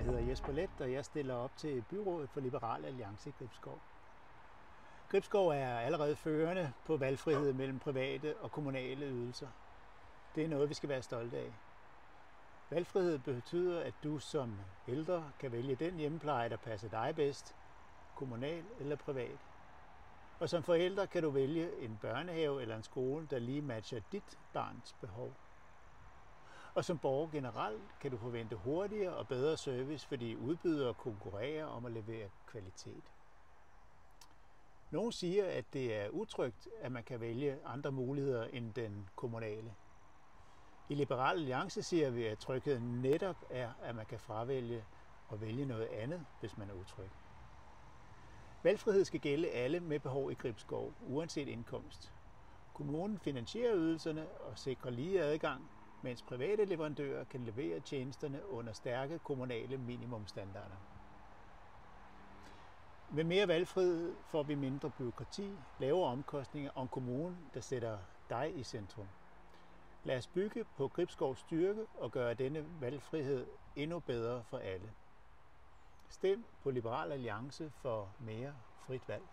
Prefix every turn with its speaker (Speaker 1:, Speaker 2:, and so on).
Speaker 1: hedder Jesper Leth, og jeg stiller op til byrådet for Liberal Alliance i Gribskov. Gribskov er allerede førende på valgfrihed mellem private og kommunale ydelser. Det er noget, vi skal være stolte af. Valgfrihed betyder, at du som ældre kan vælge den hjemmepleje, der passer dig bedst, kommunal eller privat. Og som forældre kan du vælge en børnehave eller en skole, der lige matcher dit barns behov. Og som borger generelt kan du forvente hurtigere og bedre service, fordi udbydere konkurrerer om at levere kvalitet. Nogle siger, at det er utrygt, at man kan vælge andre muligheder end den kommunale. I Liberal Alliance siger vi, at trygheden netop er, at man kan fravælge og vælge noget andet, hvis man er utryg. Valgfrihed skal gælde alle med behov i Gribskov, uanset indkomst. Kommunen finansierer ydelserne og sikrer lige adgang, mens private leverandører kan levere tjenesterne under stærke kommunale minimumstandarder. Med mere valgfrihed får vi mindre bureaukrati, lavere omkostninger og en kommune, der sætter dig i centrum. Lad os bygge på Gribskovs styrke og gøre denne valgfrihed endnu bedre for alle. Stem på Liberal Alliance for mere frit valg.